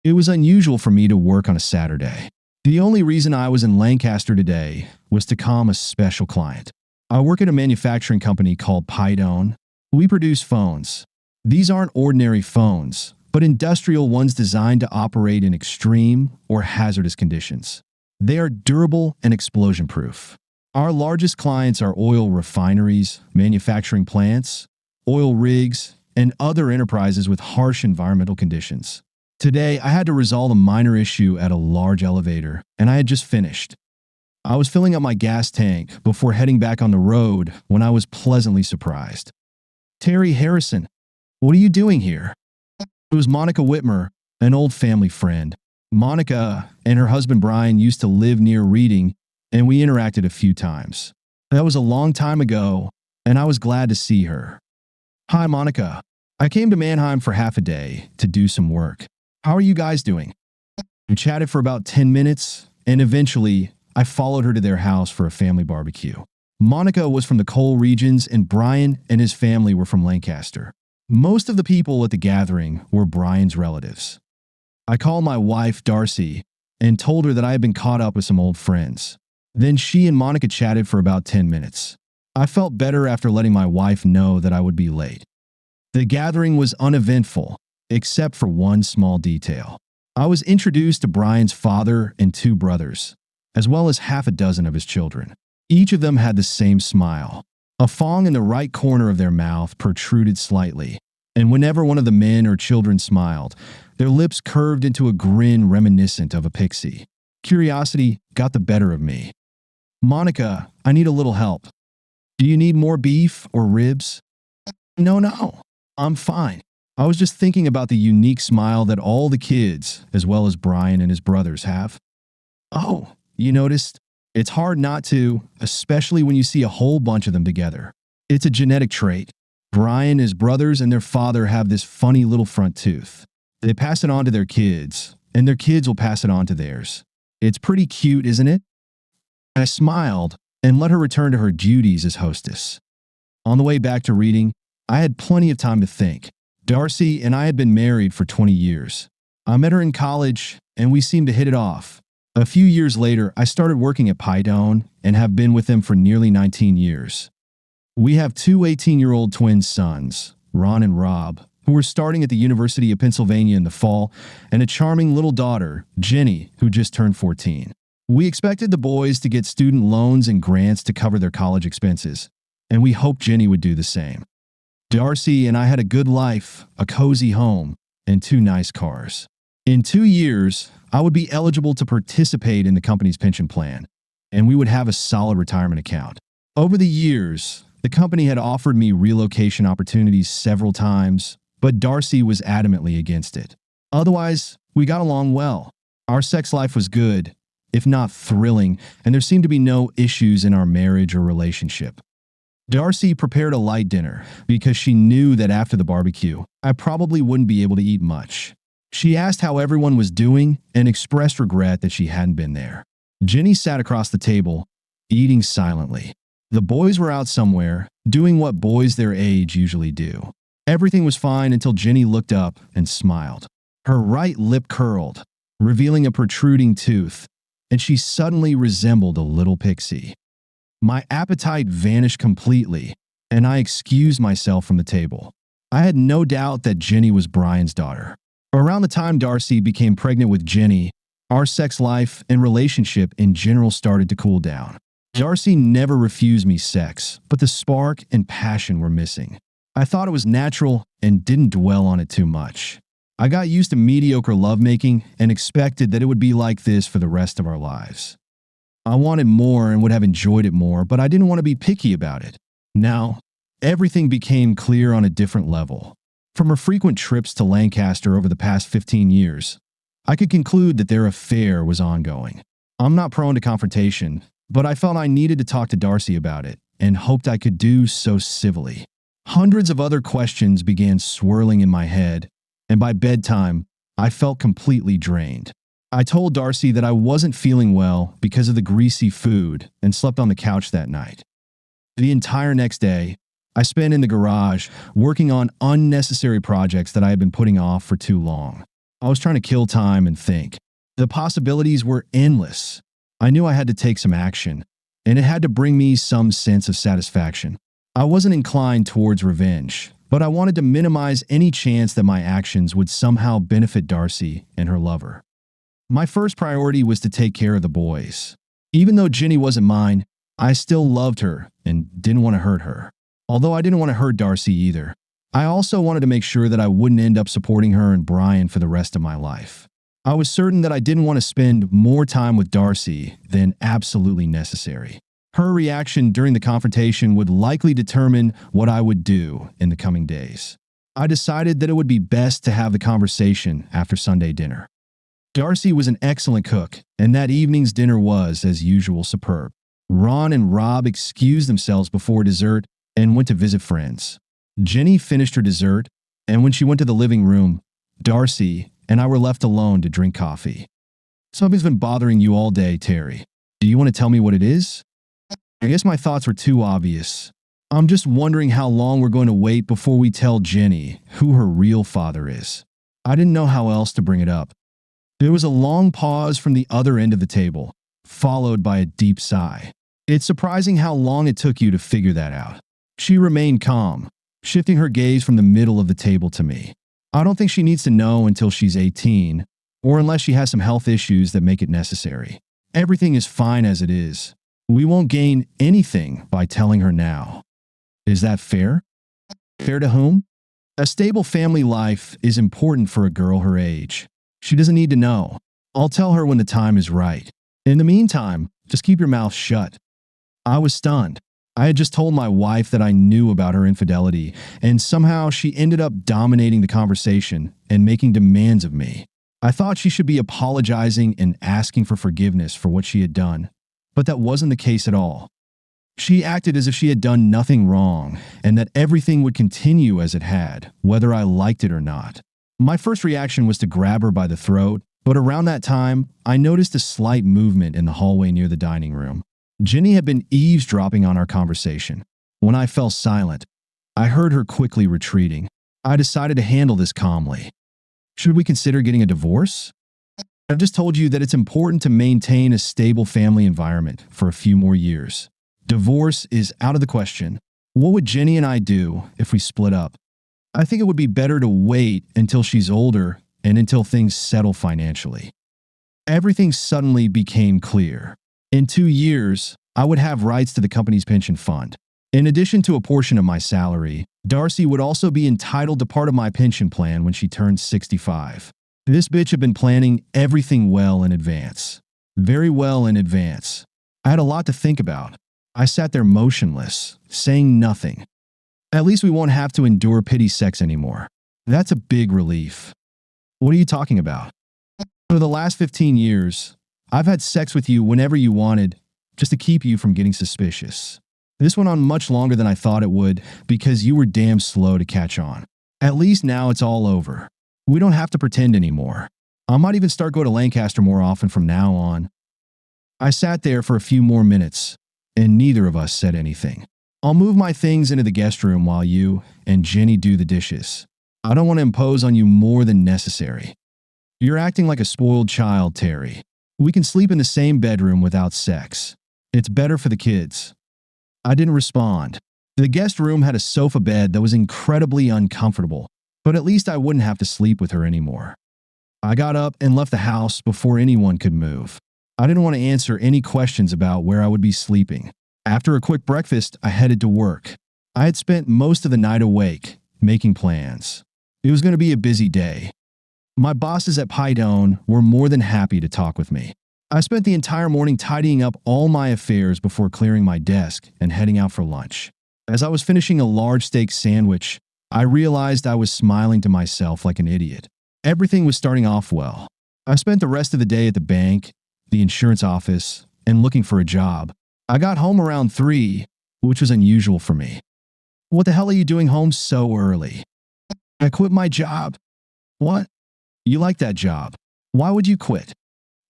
It was unusual for me to work on a Saturday. The only reason I was in Lancaster today was to calm a special client. I work at a manufacturing company called Pidone. We produce phones. These aren't ordinary phones, but industrial ones designed to operate in extreme or hazardous conditions. They are durable and explosion-proof. Our largest clients are oil refineries, manufacturing plants, oil rigs, and other enterprises with harsh environmental conditions. Today, I had to resolve a minor issue at a large elevator, and I had just finished. I was filling up my gas tank before heading back on the road when I was pleasantly surprised. "Terry Harrison, what are you doing here?" It was Monica Whitmer, an old family friend. Monica and her husband Brian used to live near Reading, and we interacted a few times. That was a long time ago, and I was glad to see her. "Hi, Monica. I came to Mannheim for half a day to do some work. How are you guys doing?" We chatted for about 10 minutes, and eventually, I followed her to their house for a family barbecue. Monica was from the coal regions, and Brian and his family were from Lancaster. Most of the people at the gathering were Brian's relatives. I called my wife, Darcy, and told her that I had been caught up with some old friends. Then she and Monica chatted for about 10 minutes. I felt better after letting my wife know that I would be late. The gathering was uneventful, except for one small detail. I was introduced to Brian's father and 2 brothers, as well as half a dozen of his children. Each of them had the same smile. A fong in the right corner of their mouth protruded slightly, and whenever one of the men or children smiled, their lips curved into a grin reminiscent of a pixie. Curiosity got the better of me. "Monica, I need a little help. Do you need more beef or ribs?" No, I'm fine. I was just thinking about the unique smile that all the kids, as well as Brian and his brothers, have." "Oh, you noticed? It's hard not to, especially when you see a whole bunch of them together. It's a genetic trait. Brian, his brothers, and their father have this funny little front tooth. They pass it on to their kids, and their kids will pass it on to theirs. It's pretty cute, isn't it?" I smiled and let her return to her duties as hostess. On the way back to Reading, I had plenty of time to think. Darcy and I had been married for 20 years. I met her in college, and we seemed to hit it off. A few years later, I started working at Pidone and have been with them for nearly 19 years. We have 2 18-year-old twin sons, Ron and Rob, who are starting at the University of Pennsylvania in the fall, and a charming little daughter, Jenny, who just turned 14. We expected the boys to get student loans and grants to cover their college expenses, and we hoped Jenny would do the same. Darcy and I had a good life, a cozy home, and 2 nice cars. In 2 years, I would be eligible to participate in the company's pension plan, and we would have a solid retirement account. Over the years, the company had offered me relocation opportunities several times, but Darcy was adamantly against it. Otherwise, we got along well. Our sex life was good, if not thrilling, and there seemed to be no issues in our marriage or relationship. Darcy prepared a light dinner because she knew that after the barbecue, I probably wouldn't be able to eat much. She asked how everyone was doing and expressed regret that she hadn't been there. Jenny sat across the table, eating silently. The boys were out somewhere, doing what boys their age usually do. Everything was fine until Jenny looked up and smiled. Her right lip curled, revealing a protruding tooth, and she suddenly resembled a little pixie. My appetite vanished completely, and I excused myself from the table. I had no doubt that Jenny was Brian's daughter. Around the time Darcy became pregnant with Jenny, our sex life and relationship in general started to cool down. Darcy never refused me sex, but the spark and passion were missing. I thought it was natural and didn't dwell on it too much. I got used to mediocre lovemaking and expected that it would be like this for the rest of our lives. I wanted more and would have enjoyed it more, but I didn't want to be picky about it. Now, everything became clear on a different level. From her frequent trips to Lancaster over the past 15 years, I could conclude that their affair was ongoing. I'm not prone to confrontation, but I felt I needed to talk to Darcy about it and hoped I could do so civilly. Hundreds of other questions began swirling in my head, and by bedtime, I felt completely drained. I told Darcy that I wasn't feeling well because of the greasy food and slept on the couch that night. The entire next day, I spent in the garage working on unnecessary projects that I had been putting off for too long. I was trying to kill time and think. The possibilities were endless. I knew I had to take some action, and it had to bring me some sense of satisfaction. I wasn't inclined towards revenge, but I wanted to minimize any chance that my actions would somehow benefit Darcy and her lover. My first priority was to take care of the boys. Even though Jenny wasn't mine, I still loved her and didn't want to hurt her. Although I didn't want to hurt Darcy either. I also wanted to make sure that I wouldn't end up supporting her and Brian for the rest of my life. I was certain that I didn't want to spend more time with Darcy than absolutely necessary. Her reaction during the confrontation would likely determine what I would do in the coming days. I decided that it would be best to have the conversation after Sunday dinner. Darcy was an excellent cook, and that evening's dinner was, as usual, superb. Ron and Rob excused themselves before dessert and went to visit friends. Jenny finished her dessert, and when she went to the living room, Darcy and I were left alone to drink coffee. Something's been bothering you all day, Terry. Do you want to tell me what it is? I guess my thoughts were too obvious. I'm just wondering how long we're going to wait before we tell Jenny who her real father is. I didn't know how else to bring it up. There was a long pause from the other end of the table, followed by a deep sigh. It's surprising how long it took you to figure that out. She remained calm, shifting her gaze from the middle of the table to me. I don't think she needs to know until she's 18, or unless she has some health issues that make it necessary. Everything is fine as it is. We won't gain anything by telling her now. Is that fair? Fair to whom? A stable family life is important for a girl her age. She doesn't need to know. I'll tell her when the time is right. In the meantime, just keep your mouth shut. I was stunned. I had just told my wife that I knew about her infidelity, and somehow she ended up dominating the conversation and making demands of me. I thought she should be apologizing and asking for forgiveness for what she had done, but that wasn't the case at all. She acted as if she had done nothing wrong and that everything would continue as it had, whether I liked it or not. My first reaction was to grab her by the throat, but around that time, I noticed a slight movement in the hallway near the dining room. Jenny had been eavesdropping on our conversation. When I fell silent, I heard her quickly retreating. I decided to handle this calmly. Should we consider getting a divorce? I've just told you that it's important to maintain a stable family environment for a few more years. Divorce is out of the question. What would Jenny and I do if we split up? I think it would be better to wait until she's older and until things settle financially. Everything suddenly became clear. In 2 years, I would have rights to the company's pension fund. In addition to a portion of my salary, Darcy would also be entitled to part of my pension plan when she turned 65. This bitch had been planning everything well in advance. Very well in advance. I had a lot to think about. I sat there motionless, saying nothing. At least we won't have to endure pity sex anymore. That's a big relief. What are you talking about? For the last 15 years, I've had sex with you whenever you wanted, just to keep you from getting suspicious. This went on much longer than I thought it would because you were damn slow to catch on. At least now it's all over. We don't have to pretend anymore. I might even start going to Lancaster more often from now on. I sat there for a few more minutes, and neither of us said anything. I'll move my things into the guest room while you and Jenny do the dishes. I don't want to impose on you more than necessary. You're acting like a spoiled child, Terry. We can sleep in the same bedroom without sex. It's better for the kids. I didn't respond. The guest room had a sofa bed that was incredibly uncomfortable, but at least I wouldn't have to sleep with her anymore. I got up and left the house before anyone could move. I didn't want to answer any questions about where I would be sleeping. After a quick breakfast, I headed to work. I had spent most of the night awake, making plans. It was going to be a busy day. My bosses at Pydone were more than happy to talk with me. I spent the entire morning tidying up all my affairs before clearing my desk and heading out for lunch. As I was finishing a large steak sandwich, I realized I was smiling to myself like an idiot. Everything was starting off well. I spent the rest of the day at the bank, the insurance office, and looking for a job. I got home around 3, which was unusual for me. What the hell are you doing home so early? I quit my job. What? You like that job. Why would you quit?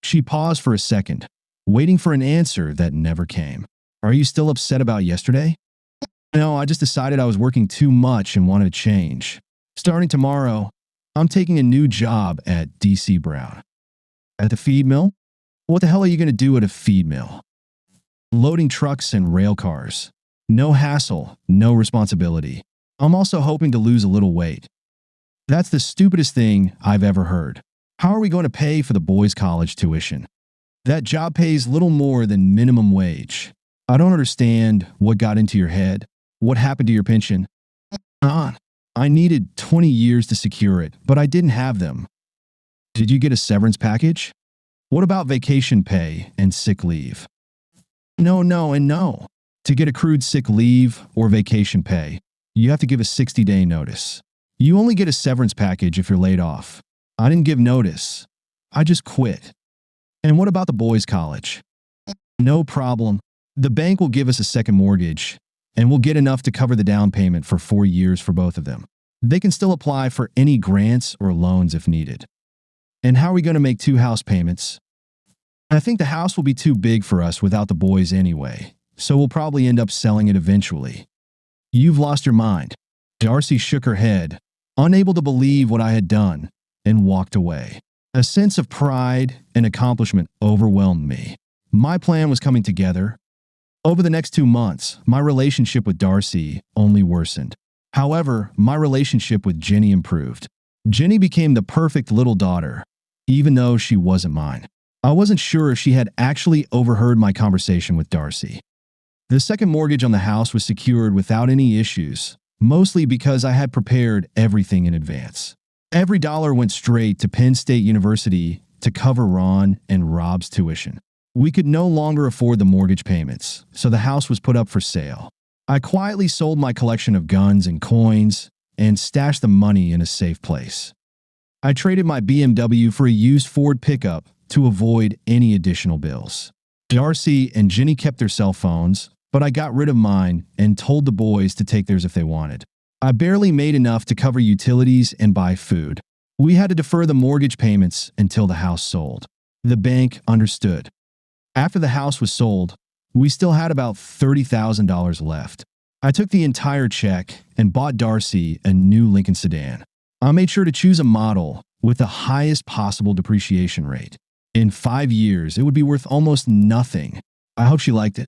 She paused for a second, waiting for an answer that never came. Are you still upset about yesterday? No, I just decided I was working too much and wanted to change. Starting tomorrow, I'm taking a new job at DC Brown. At the feed mill? What the hell are you going to do at a feed mill? Loading trucks and rail cars. No hassle, no responsibility. I'm also hoping to lose a little weight. That's the stupidest thing I've ever heard. How are we going to pay for the boys' college tuition? That job pays little more than minimum wage. I don't understand what got into your head. What happened to your pension? I needed 20 years to secure it, but I didn't have them. Did you get a severance package? What about vacation pay and sick leave? No, and no. To get accrued sick leave or vacation pay, you have to give a 60-day notice. You only get a severance package if you're laid off. I didn't give notice. I just quit. And what about the boys' college? No problem. The bank will give us a second mortgage, and we'll get enough to cover the down payment for 4 years for both of them. They can still apply for any grants or loans if needed. And how are we going to make 2 house payments? I think the house will be too big for us without the boys anyway, so we'll probably end up selling it eventually. You've lost your mind. Darcy shook her head, unable to believe what I had done, and walked away. A sense of pride and accomplishment overwhelmed me. My plan was coming together. Over the next 2 months, my relationship with Darcy only worsened. However, my relationship with Jenny improved. Jenny became the perfect little daughter, even though she wasn't mine. I wasn't sure if she had actually overheard my conversation with Darcy. The second mortgage on the house was secured without any issues, mostly because I had prepared everything in advance. Every dollar went straight to Penn State University to cover Ron and Rob's tuition. We could no longer afford the mortgage payments, so the house was put up for sale. I quietly sold my collection of guns and coins and stashed the money in a safe place. I traded my BMW for a used Ford pickup to avoid any additional bills. Darcy and Jenny kept their cell phones, but I got rid of mine and told the boys to take theirs if they wanted. I barely made enough to cover utilities and buy food. We had to defer the mortgage payments until the house sold. The bank understood. After the house was sold, we still had about $30,000 left. I took the entire check and bought Darcy a new Lincoln sedan. I made sure to choose a model with the highest possible depreciation rate. In 5 years, it would be worth almost nothing. I hope she liked it.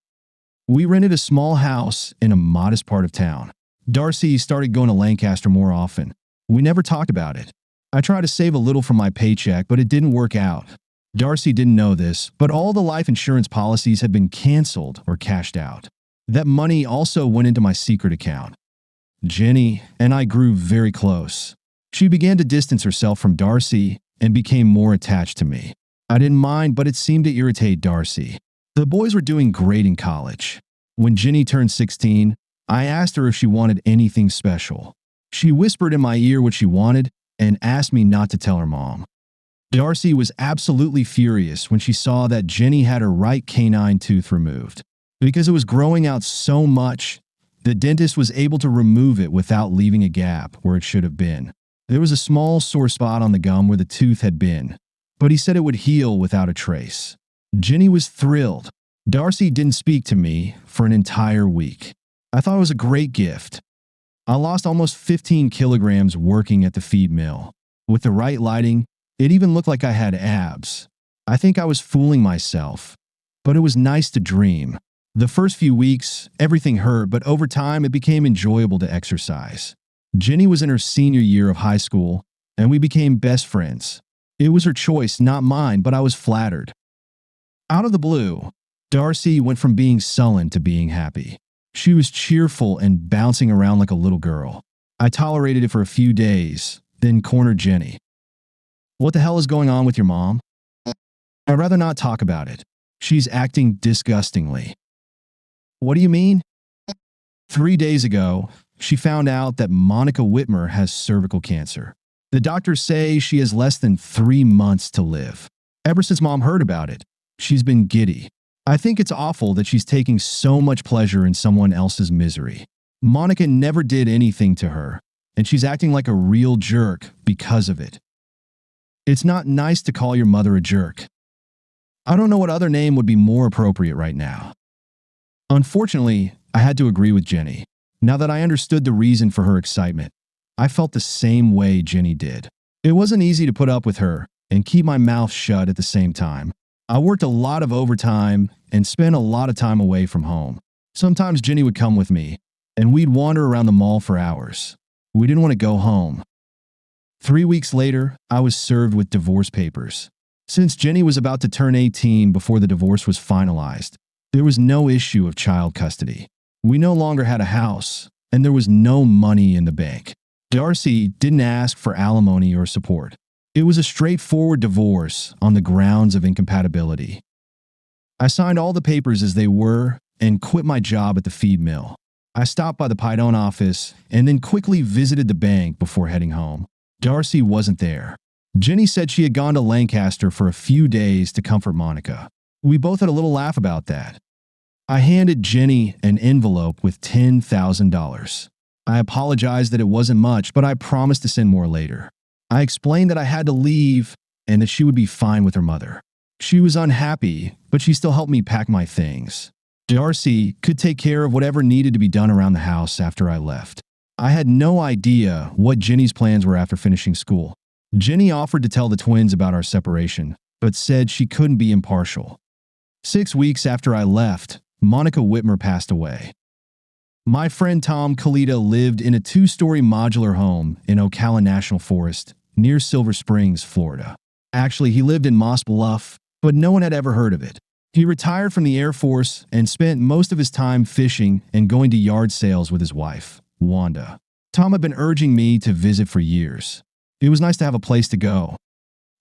We rented a small house in a modest part of town. Darcy started going to Lancaster more often. We never talked about it. I tried to save a little from my paycheck, but it didn't work out. Darcy didn't know this, but all the life insurance policies had been canceled or cashed out. That money also went into my secret account. Jenny and I grew very close. She began to distance herself from Darcy and became more attached to me. I didn't mind, but it seemed to irritate Darcy. The boys were doing great in college. When Jenny turned 16, I asked her if she wanted anything special. She whispered in my ear what she wanted and asked me not to tell her mom. Darcy was absolutely furious when she saw that Jenny had her right canine tooth removed. Because it was growing out so much, the dentist was able to remove it without leaving a gap where it should have been. There was a small sore spot on the gum where the tooth had been, but he said it would heal without a trace. Jenny was thrilled. Darcy didn't speak to me for an entire week. I thought it was a great gift. I lost almost 15 kilograms working at the feed mill. With the right lighting, it even looked like I had abs. I think I was fooling myself, but it was nice to dream. The first few weeks, everything hurt, but over time it became enjoyable to exercise. Jenny was in her senior year of high school, and we became best friends. It was her choice, not mine, but I was flattered. Out of the blue, Darcy went from being sullen to being happy. She was cheerful and bouncing around like a little girl. I tolerated it for a few days, then cornered Jenny. What the hell is going on with your mom? I'd rather not talk about it. She's acting disgustingly. What do you mean? 3 days ago, she found out that Monica Whitmer has cervical cancer. The doctors say she has less than 3 months to live. Ever since Mom heard about it, she's been giddy. I think it's awful that she's taking so much pleasure in someone else's misery. Monica never did anything to her, and she's acting like a real jerk because of it. It's not nice to call your mother a jerk. I don't know what other name would be more appropriate right now. Unfortunately, I had to agree with Jenny. Now that I understood the reason for her excitement, I felt the same way Jenny did. It wasn't easy to put up with her and keep my mouth shut at the same time. I worked a lot of overtime and spent a lot of time away from home. Sometimes Jenny would come with me, and we'd wander around the mall for hours. We didn't want to go home. 3 weeks later, I was served with divorce papers. Since Jenny was about to turn 18 before the divorce was finalized, there was no issue of child custody. We no longer had a house, and there was no money in the bank. Darcy didn't ask for alimony or support. It was a straightforward divorce on the grounds of incompatibility. I signed all the papers as they were and quit my job at the feed mill. I stopped by the Pidone office and then quickly visited the bank before heading home. Darcy wasn't there. Jenny said she had gone to Lancaster for a few days to comfort Monica. We both had a little laugh about that. I handed Jenny an envelope with $10,000. I apologized that it wasn't much, but I promised to send more later. I explained that I had to leave and that she would be fine with her mother. She was unhappy, but she still helped me pack my things. Darcy could take care of whatever needed to be done around the house after I left. I had no idea what Jenny's plans were after finishing school. Jenny offered to tell the twins about our separation, but said she couldn't be impartial. 6 weeks after I left, Monica Whitmer passed away. My friend Tom Kalita lived in a 2-story modular home in Ocala National Forest near Silver Springs, Florida. Actually, he lived in Moss Bluff, but no one had ever heard of it. He retired from the Air Force and spent most of his time fishing and going to yard sales with his wife, Wanda. Tom had been urging me to visit for years. It was nice to have a place to go.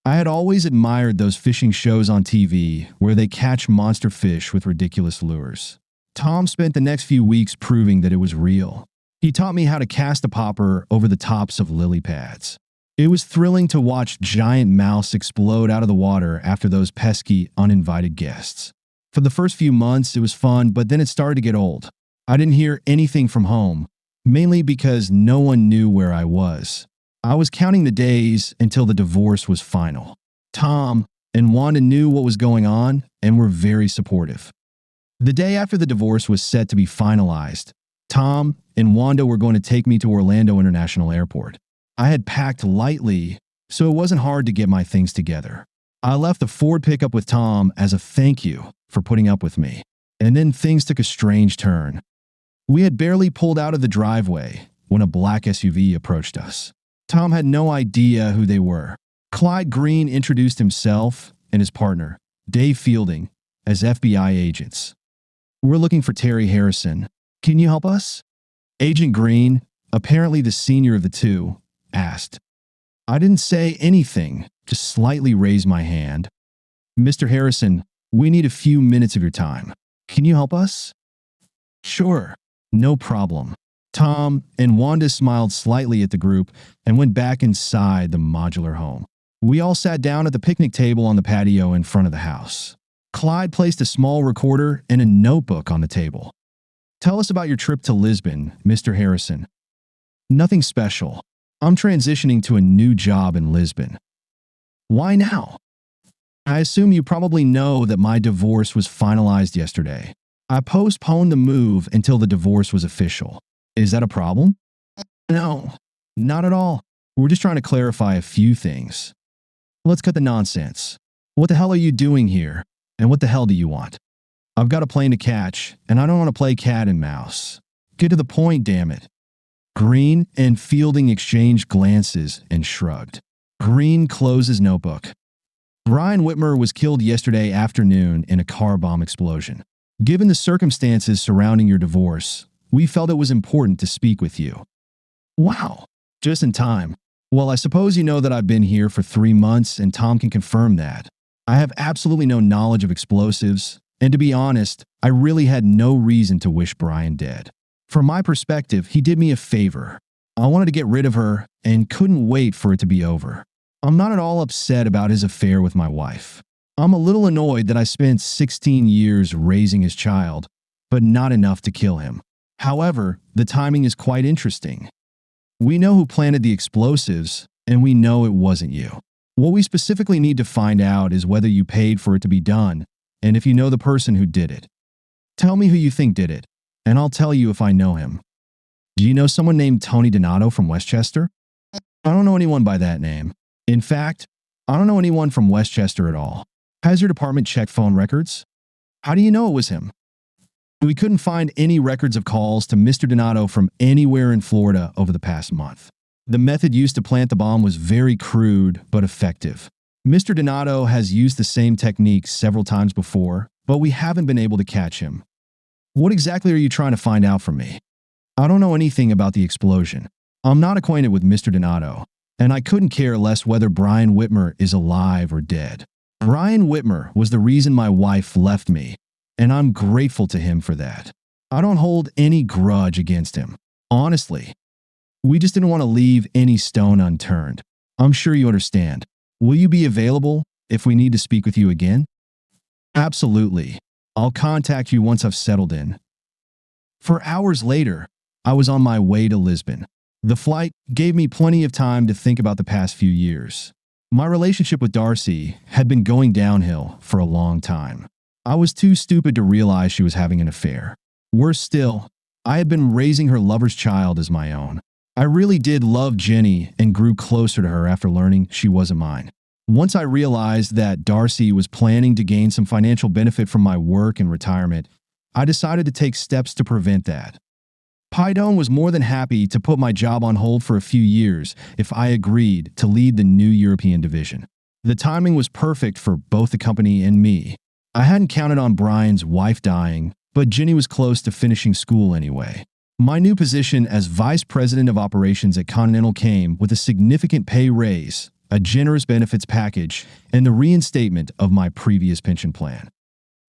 I had always admired those fishing shows on TV where they catch monster fish with ridiculous lures. Tom spent the next few weeks proving that it was real. He taught me how to cast a popper over the tops of lily pads. It was thrilling to watch giant mouse explode out of the water after those pesky, uninvited guests. For the first few months, it was fun, but then it started to get old. I didn't hear anything from home, mainly because no one knew where I was. I was counting the days until the divorce was final. Tom and Wanda knew what was going on and were very supportive. The day after the divorce was set to be finalized, Tom and Wanda were going to take me to Orlando International Airport. I had packed lightly, so it wasn't hard to get my things together. I left the Ford pickup with Tom as a thank you for putting up with me, and then things took a strange turn. We had barely pulled out of the driveway when a black SUV approached us. Tom had no idea who they were. Clyde Green introduced himself and his partner, Dave Fielding, as FBI agents. "We're looking for Terry Harrison. Can you help us?" Agent Green, apparently the senior of the two, asked. I didn't say anything, just slightly raised my hand. "Mr. Harrison, we need a few minutes of your time. Can you help us?" "Sure, no problem." Tom and Wanda smiled slightly at the group and went back inside the modular home. We all sat down at the picnic table on the patio in front of the house. Clyde placed a small recorder and a notebook on the table. "Tell us about your trip to Lisbon, Mr. Harrison." "Nothing special. I'm transitioning to a new job in Lisbon." "Why now?" "I assume you probably know that my divorce was finalized yesterday. I postponed the move until the divorce was official. Is that a problem?" "No, not at all. We're just trying to clarify a few things." "Let's cut the nonsense. What the hell are you doing here? And what the hell do you want?" "I've got a plane to catch, and I don't want to play cat and mouse. Get to the point, damn it." Green and Fielding exchanged glances and shrugged. Green closed his notebook. "Brian Whitmer was killed yesterday afternoon in a car bomb explosion. Given the circumstances surrounding your divorce, we felt it was important to speak with you." "Wow, just in time. Well, I suppose you know that I've been here for 3 months, and Tom can confirm that. I have absolutely no knowledge of explosives, and to be honest, I really had no reason to wish Brian dead. From my perspective, he did me a favor. I wanted to get rid of her and couldn't wait for it to be over. I'm not at all upset about his affair with my wife. I'm a little annoyed that I spent 16 years raising his child, but not enough to kill him. However, the timing is quite interesting. We know who planted the explosives, and we know it wasn't you. What we specifically need to find out is whether you paid for it to be done, and if you know the person who did it. Tell me who you think did it, and I'll tell you if I know him. Do you know someone named Tony Donato from Westchester?" "I don't know anyone by that name." In fact, I don't know anyone from Westchester at all. Has your department checked phone records? How do you know it was him? We couldn't find any records of calls to Mr. Donato from anywhere in Florida over the past month. The method used to plant the bomb was very crude but effective. Mr. Donato has used the same technique several times before, but we haven't been able to catch him. What exactly are you trying to find out from me? I don't know anything about the explosion. I'm not acquainted with Mr. Donato, and I couldn't care less whether Brian Whitmer is alive or dead. Brian Whitmer was the reason my wife left me, and I'm grateful to him for that. I don't hold any grudge against him. Honestly, we just didn't want to leave any stone unturned. I'm sure you understand. Will you be available if we need to speak with you again? Absolutely. I'll contact you once I've settled in. For hours later, I was on my way to Lisbon. The flight gave me plenty of time to think about the past few years. My relationship with Darcy had been going downhill for a long time. I was too stupid to realize she was having an affair. Worse still, I had been raising her lover's child as my own. I really did love Jenny and grew closer to her after learning she wasn't mine. Once I realized that Darcy was planning to gain some financial benefit from my work and retirement, I decided to take steps to prevent that. Pydone was more than happy to put my job on hold for a few years if I agreed to lead the new European division. The timing was perfect for both the company and me. I hadn't counted on Brian's wife dying, but Jenny was close to finishing school anyway. My new position as Vice President of Operations at Continental came with a significant pay raise, a generous benefits package, and the reinstatement of my previous pension plan.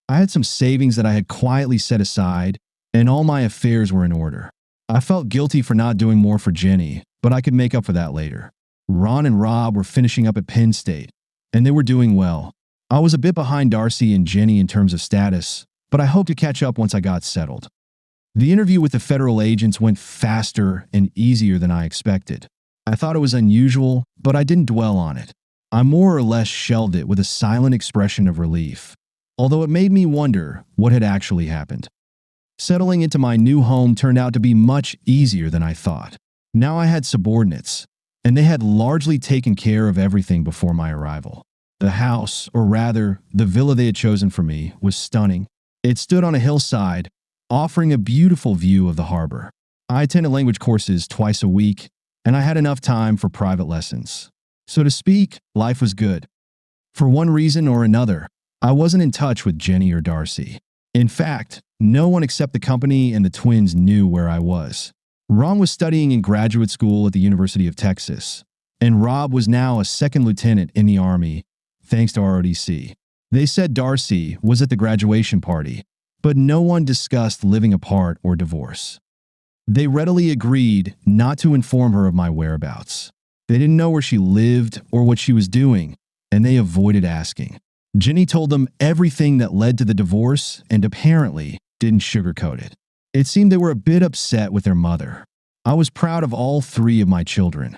I had some savings that I had quietly set aside, and all my affairs were in order. I felt guilty for not doing more for Jenny, but I could make up for that later. Ron and Rob were finishing up at Penn State, and they were doing well. I was a bit behind Darcy and Jenny in terms of status, but I hoped to catch up once I got settled. The interview with the federal agents went faster and easier than I expected. I thought it was unusual, but I didn't dwell on it. I more or less shelled it with a silent expression of relief, although it made me wonder what had actually happened. Settling into my new home turned out to be much easier than I thought. Now I had subordinates, and they had largely taken care of everything before my arrival. The house, or rather, the villa they had chosen for me, was stunning. It stood on a hillside, offering a beautiful view of the harbor. I attended language courses twice a week, and I had enough time for private lessons. So to speak, life was good. For one reason or another, I wasn't in touch with Jenny or Darcy. In fact, no one except the company and the twins knew where I was. Ron was studying in graduate school at the University of Texas, and Rob was now a second lieutenant in the Army, thanks to ROTC. They said Darcy was at the graduation party, but no one discussed living apart or divorce. They readily agreed not to inform her of my whereabouts. They didn't know where she lived or what she was doing, and they avoided asking. Jenny told them everything that led to the divorce and apparently didn't sugarcoat it. It seemed they were a bit upset with their mother. I was proud of all three of my children.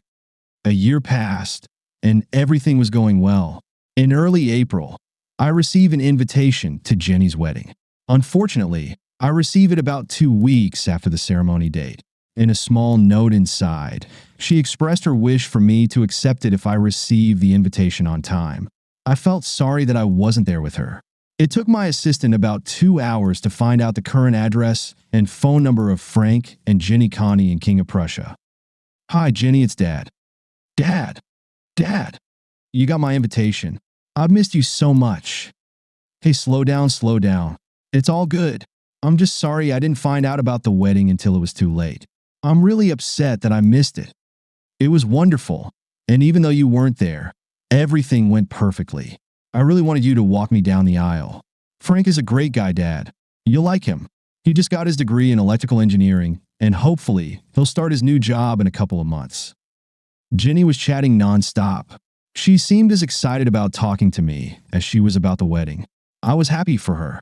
A year passed, and everything was going well. In early April, I received an invitation to Jenny's wedding. Unfortunately, I received it about 2 weeks after the ceremony date. In a small note inside, she expressed her wish for me to accept it if I received the invitation on time. I felt sorry that I wasn't there with her. It took my assistant about 2 hours to find out the current address and phone number of Frank and Jenny Connie in King of Prussia. "Hi, Jenny, it's Dad." "Dad? Dad? You got my invitation. I've missed you so much." "Hey, slow down, slow down. It's all good. I'm just sorry I didn't find out about the wedding until it was too late. I'm really upset that I missed it. It was wonderful, and even though you weren't there, everything went perfectly. I really wanted you to walk me down the aisle. Frank is a great guy, Dad. You'll like him. He just got his degree in electrical engineering, and hopefully, he'll start his new job in a couple of months." Jenny was chatting nonstop. She seemed as excited about talking to me as she was about the wedding. I was happy for her.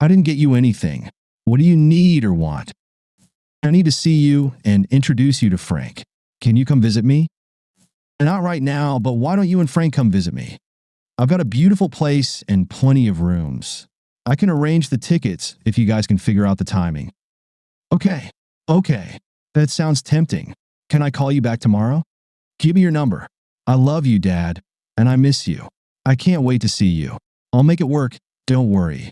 "I didn't get you anything. What do you need or want?" "I need to see you and introduce you to Frank. Can you come visit me?" "Not right now, but why don't you and Frank come visit me? I've got a beautiful place and plenty of rooms. I can arrange the tickets if you guys can figure out the timing." Okay. That sounds tempting. Can I call you back tomorrow?" "Give me your number. I love you, Dad, and I miss you. I can't wait to see you. I'll make it work, don't worry.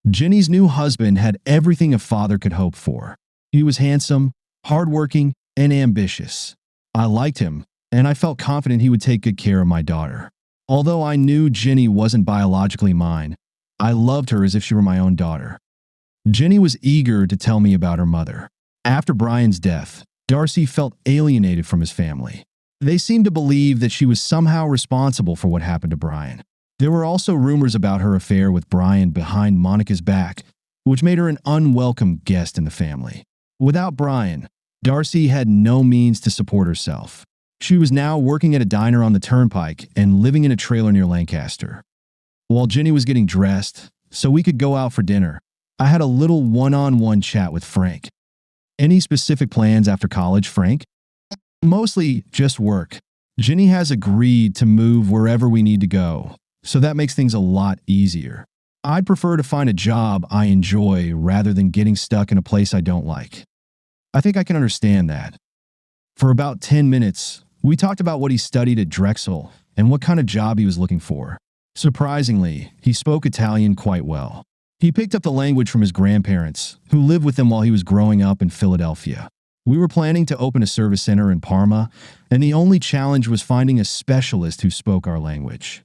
Jenny's new husband had everything a father could hope for. He was handsome, hardworking, and ambitious. I liked him, and I felt confident he would take good care of my daughter. Although I knew Jenny wasn't biologically mine, I loved her as if she were my own daughter. Jenny was eager to tell me about her mother. After Brian's death, Darcy felt alienated from his family. They seemed to believe that she was somehow responsible for what happened to Brian. There were also rumors about her affair with Brian behind Monica's back, which made her an unwelcome guest in the family. Without Brian, Darcy had no means to support herself. She was now working at a diner on the turnpike and living in a trailer near Lancaster. While Jenny was getting dressed so we could go out for dinner, I had a little one-on-one chat with Frank. Any specific plans after college, Frank? Mostly just work. Jenny has agreed to move wherever we need to go, so that makes things a lot easier. I'd prefer to find a job I enjoy rather than getting stuck in a place I don't like. I think I can understand that. For about 10 minutes, we talked about what he studied at Drexel and what kind of job he was looking for. Surprisingly, he spoke Italian quite well. He picked up the language from his grandparents, who lived with him while he was growing up in Philadelphia. We were planning to open a service center in Parma, and the only challenge was finding a specialist who spoke our language.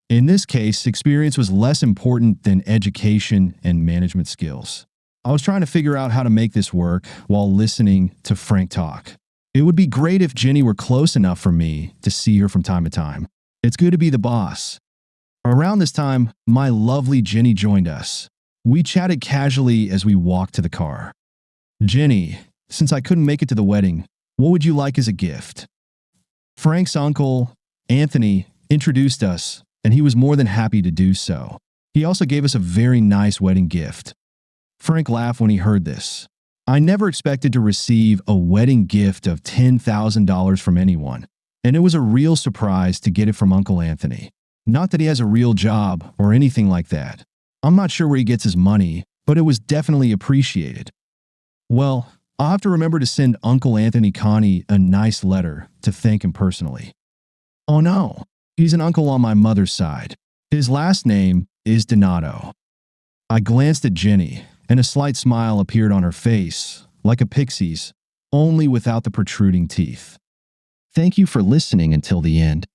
In this case, experience was less important than education and management skills. I was trying to figure out how to make this work while listening to Frank talk. It would be great if Jenny were close enough for me to see her from time to time. It's good to be the boss. Around this time, my lovely Jenny joined us. We chatted casually as we walked to the car. Jenny, since I couldn't make it to the wedding, what would you like as a gift? Frank's uncle, Anthony, introduced us, and he was more than happy to do so. He also gave us a very nice wedding gift. Frank laughed when he heard this. I never expected to receive a wedding gift of $10,000 from anyone, and it was a real surprise to get it from Uncle Anthony. Not that he has a real job or anything like that. I'm not sure where he gets his money, but it was definitely appreciated. Well, I'll have to remember to send Uncle Anthony Connie a nice letter to thank him personally. Oh no, he's an uncle on my mother's side. His last name is Donato. I glanced at Jenny, and a slight smile appeared on her face, like a pixie's, only without the protruding teeth. Thank you for listening until the end.